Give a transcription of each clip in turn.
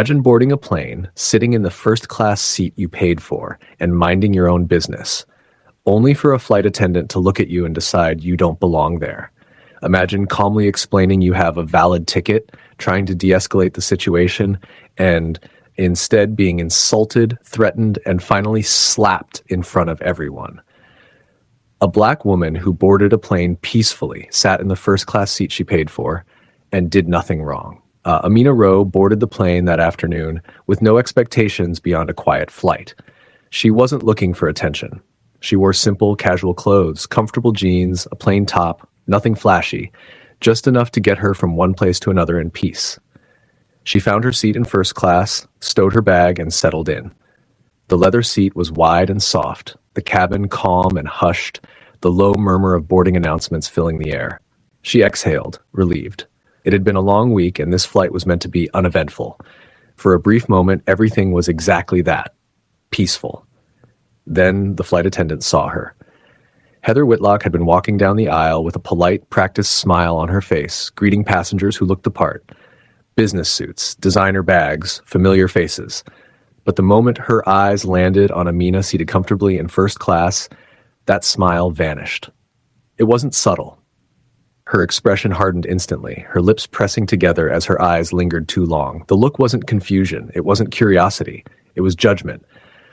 Imagine boarding a plane, sitting in the first-class seat you paid for, and minding your own business, only for a flight attendant to look at you and decide you don't belong there. Imagine calmly explaining you have a valid ticket, trying to de-escalate the situation, and instead being insulted, threatened, and finally slapped in front of everyone. A black woman who boarded a plane peacefully sat in the first-class seat she paid for and did nothing wrong. Amina Rowe boarded the plane that afternoon with no expectations beyond a quiet flight. She wasn't looking for attention. She wore simple, casual clothes, comfortable jeans, a plain top, nothing flashy, just enough to get her from one place to another in peace. She found her seat in first class, stowed her bag, and settled in. The leather seat was wide and soft, the cabin calm and hushed, the low murmur of boarding announcements filling the air. She exhaled, relieved. It had been a long week, and this flight was meant to be uneventful. For a brief moment, everything was exactly that, peaceful. Then the flight attendant saw her. Heather Whitlock had been walking down the aisle with a polite, practiced smile on her face, greeting passengers who looked the part. Business suits, designer bags, familiar faces. But the moment her eyes landed on Amina seated comfortably in first class, that smile vanished. It wasn't subtle. Her expression hardened instantly, her lips pressing together as her eyes lingered too long. The look wasn't confusion, it wasn't curiosity, it was judgment.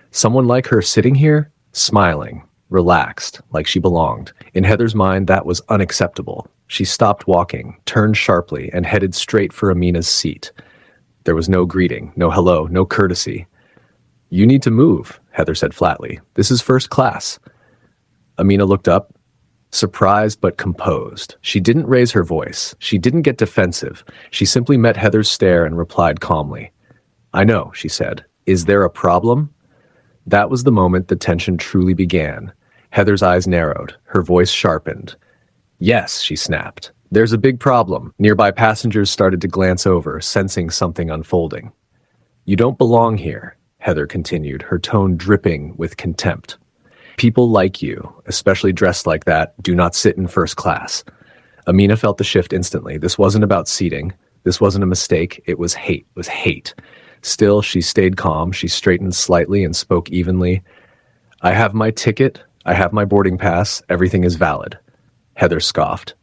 Someone like her sitting here, smiling, relaxed, like she belonged. In Heather's mind, that was unacceptable. She stopped walking, turned sharply, and headed straight for Amina's seat. There was no greeting, no hello, no courtesy. "You need to move," Heather said flatly. "This is first class." Amina looked up, surprised but composed. She didn't raise her voice. She didn't get defensive. She simply met Heather's stare and replied calmly. "I know," she said. "Is there a problem?" That was the moment the tension truly began. Heather's eyes narrowed, her voice sharpened. "Yes," she snapped. "There's a big problem." Nearby passengers started to glance over, sensing something unfolding. "You don't belong here," Heather continued, her tone dripping with contempt. "People like you, especially dressed like that, do not sit in first class." Amina felt the shift instantly. This wasn't about seating. This wasn't a mistake. It was hate. It was hate. Still, she stayed calm. She straightened slightly and spoke evenly. "I have my ticket. I have my boarding pass. Everything is valid." Heather scoffed.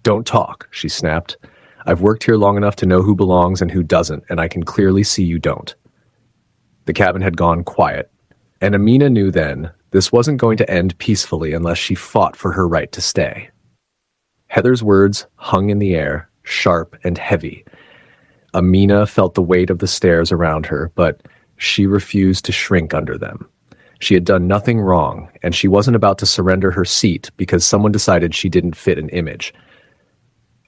"Don't talk," she snapped. "I've worked here long enough to know who belongs and who doesn't, and I can clearly see you don't." The cabin had gone quiet, and Amina knew then this wasn't going to end peacefully unless she fought for her right to stay. Heather's words hung in the air, sharp and heavy. Amina felt the weight of the stares around her, but she refused to shrink under them. She had done nothing wrong, and she wasn't about to surrender her seat because someone decided she didn't fit an image.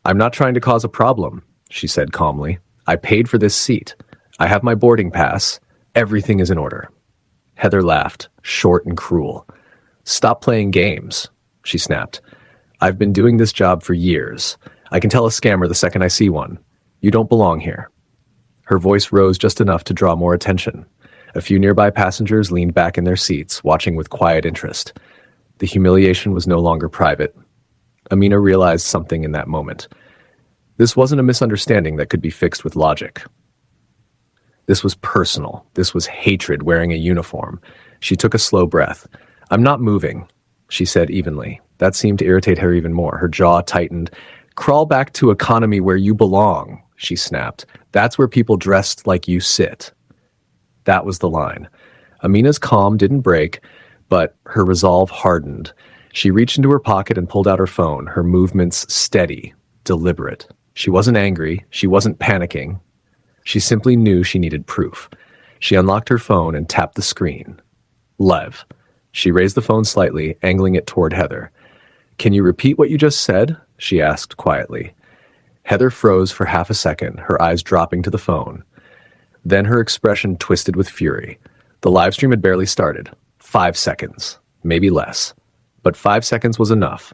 "I'm not trying to cause a problem," she said calmly. "I paid for this seat. I have my boarding pass. Everything is in order." Heather laughed, short and cruel. "Stop playing games," she snapped. "I've been doing this job for years. I can tell a scammer the second I see one. You don't belong here." Her voice rose just enough to draw more attention. A few nearby passengers leaned back in their seats, watching with quiet interest. The humiliation was no longer private. Amina realized something in that moment. This wasn't a misunderstanding that could be fixed with logic. This was personal. This was hatred wearing a uniform. She took a slow breath. "I'm not moving," she said evenly. That seemed to irritate her even more. Her jaw tightened. "Crawl back to economy where you belong," she snapped. "That's where people dressed like you sit." That was the line. Amina's calm didn't break, but her resolve hardened. She reached into her pocket and pulled out her phone, her movements steady, deliberate. She wasn't angry. She wasn't panicking. She simply knew she needed proof. She unlocked her phone and tapped the screen. Lev. She raised the phone slightly, angling it toward Heather. "Can you repeat what you just said?" she asked quietly. Heather froze for half a second, her eyes dropping to the phone. Then her expression twisted with fury. The live stream had barely started. 5 seconds, maybe less. But 5 seconds was enough.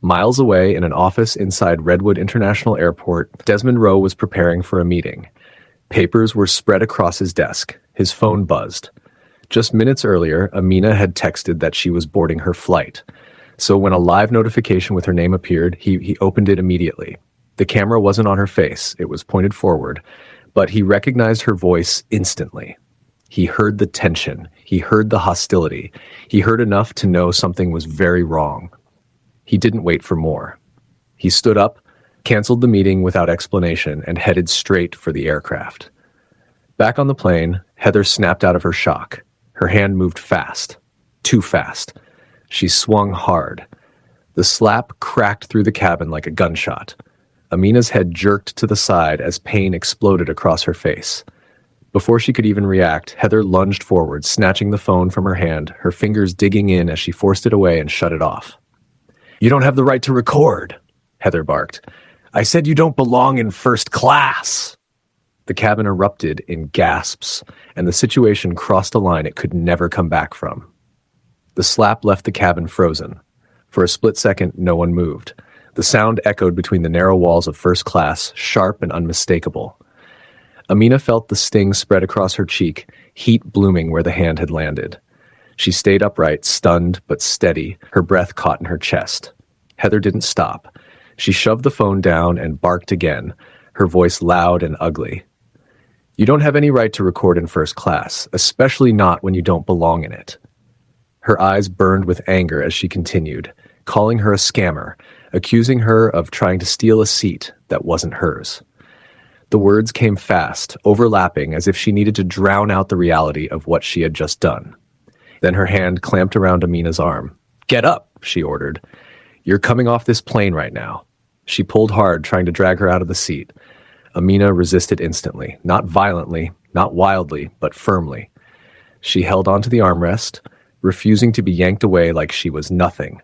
Miles away in an office inside Redwood International Airport, Desmond Rowe was preparing for a meeting. Papers were spread across his desk. His phone buzzed. Just minutes earlier, Amina had texted that she was boarding her flight. So when a live notification with her name appeared, he opened it immediately. The camera wasn't on her face. It was pointed forward. But he recognized her voice instantly. He heard the tension. He heard the hostility. He heard enough to know something was very wrong. He didn't wait for more. He stood up, canceled the meeting without explanation, and headed straight for the aircraft. Back on the plane, Heather snapped out of her shock. Her hand moved fast. Too fast. She swung hard. The slap cracked through the cabin like a gunshot. Amina's head jerked to the side as pain exploded across her face. Before she could even react, Heather lunged forward, snatching the phone from her hand, her fingers digging in as she forced it away and shut it off. "You don't have the right to record," Heather barked. "I said you don't belong in first class." The cabin erupted in gasps, and the situation crossed a line it could never come back from. The slap left the cabin frozen. For a split second, no one moved. The sound echoed between the narrow walls of first class, sharp and unmistakable. Amina felt the sting spread across her cheek, heat blooming where the hand had landed. She stayed upright, stunned but steady, her breath caught in her chest. Heather didn't stop. She shoved the phone down and barked again, her voice loud and ugly. "You don't have any right to record in first class, especially not when you don't belong in it." Her eyes burned with anger as she continued, calling her a scammer, accusing her of trying to steal a seat that wasn't hers. The words came fast, overlapping as if she needed to drown out the reality of what she had just done. Then her hand clamped around Amina's arm. "Get up," she ordered. "You're coming off this plane right now." She pulled hard, trying to drag her out of the seat. Amina resisted instantly, not violently, not wildly, but firmly. She held onto the armrest, refusing to be yanked away like she was nothing.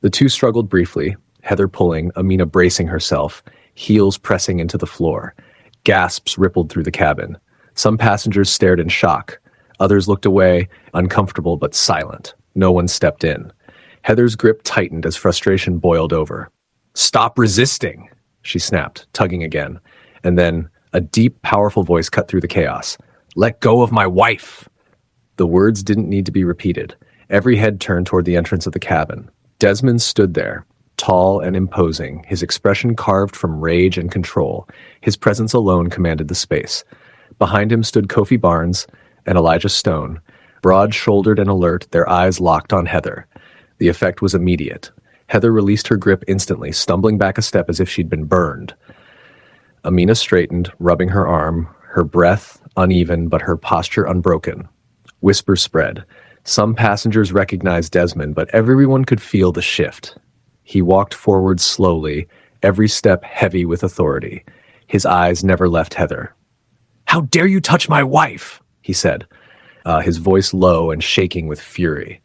The two struggled briefly, Heather pulling, Amina bracing herself, heels pressing into the floor. Gasps rippled through the cabin. Some passengers stared in shock. Others looked away, uncomfortable but silent. No one stepped in. Heather's grip tightened as frustration boiled over. "Stop resisting," she snapped, tugging again. And then a deep, powerful voice cut through the chaos. "Let go of my wife!" The words didn't need to be repeated. Every head turned toward the entrance of the cabin. Desmond stood there, tall and imposing, his expression carved from rage and control. His presence alone commanded the space. Behind him stood Kofi Barnes and Elijah Stone, broad-shouldered and alert, their eyes locked on Heather. The effect was immediate. Heather released her grip instantly, stumbling back a step as if she'd been burned. Amina straightened, rubbing her arm, her breath uneven but her posture unbroken. Whispers spread. Some passengers recognized Desmond, but everyone could feel the shift. He walked forward slowly, every step heavy with authority. His eyes never left Heather. "How dare you touch my wife?" he said, his voice low and shaking with fury.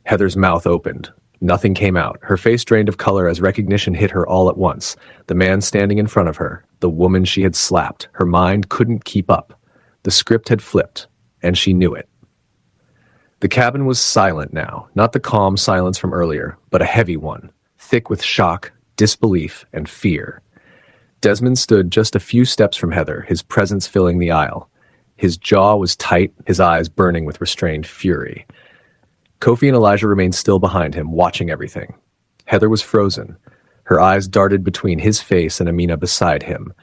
Heather's mouth opened. Nothing came out. Her face drained of color as recognition hit her all at once. The man standing in front of her, the woman she had slapped. Her mind couldn't keep up. The script had flipped, and she knew it. The cabin was silent now, not the calm silence from earlier, but a heavy one, thick with shock, disbelief, and fear. Desmond stood just a few steps from Heather, his presence filling the aisle. His jaw was tight, his eyes burning with restrained fury. Kofi and Elijah remained still behind him, watching everything. Heather was frozen. Her eyes darted between his face and Amina beside him.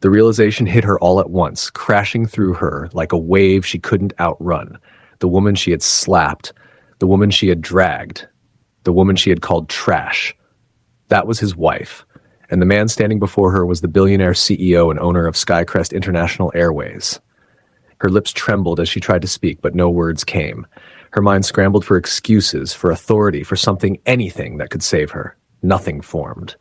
The realization hit her all at once, crashing through her like a wave she couldn't outrun. The woman she had slapped, the woman she had dragged, the woman she had called trash. That was his wife, and the man standing before her was the billionaire CEO and owner of Skycrest International Airways. Her lips trembled as she tried to speak, but no words came. Her mind scrambled for excuses, for authority, for something, anything that could save her. Nothing formed.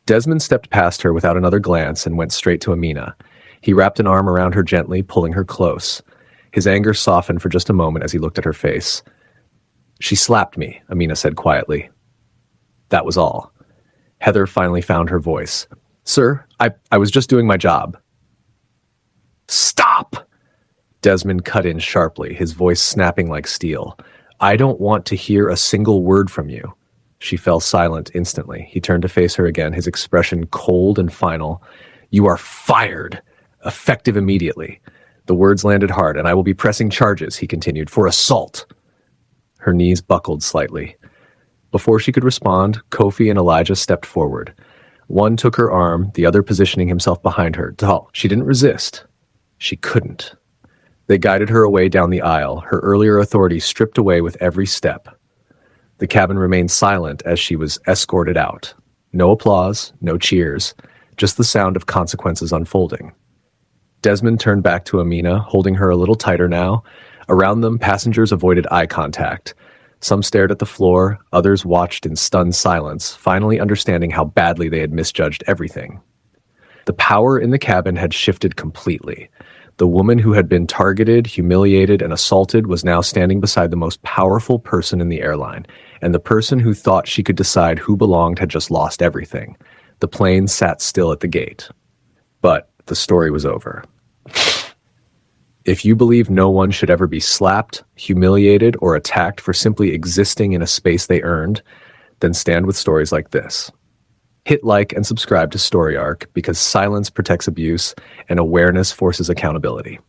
Desmond stepped past her without another glance and went straight to Amina. He wrapped an arm around her gently, pulling her close. His anger softened for just a moment as he looked at her face. "She slapped me," Amina said quietly. That was all. Heather finally found her voice. "Sir, I was just doing my job." "Stop!" Desmond cut in sharply, his voice snapping like steel. "I don't want to hear a single word from you." She fell silent instantly. He turned to face her again, his expression cold and final. "You are fired, effective immediately." The words landed hard. "And I will be pressing charges," he continued, "for assault." Her knees buckled slightly. Before she could respond, Kofi and Elijah stepped forward. One took her arm, the other positioning himself behind her. She didn't resist. She couldn't. They guided her away down the aisle, her earlier authority stripped away with every step. The cabin remained silent as she was escorted out. No applause, no cheers, just the sound of consequences unfolding. Desmond turned back to Amina, holding her a little tighter now. Around them, passengers avoided eye contact. Some stared at the floor, others watched in stunned silence, finally understanding how badly they had misjudged everything. The power in the cabin had shifted completely. The woman who had been targeted, humiliated, and assaulted was now standing beside the most powerful person in the airline, and the person who thought she could decide who belonged had just lost everything. The plane sat still at the gate. But the story was over. If you believe no one should ever be slapped, humiliated, or attacked for simply existing in a space they earned, then stand with stories like this. Hit like and subscribe to Story Arc because silence protects abuse and awareness forces accountability.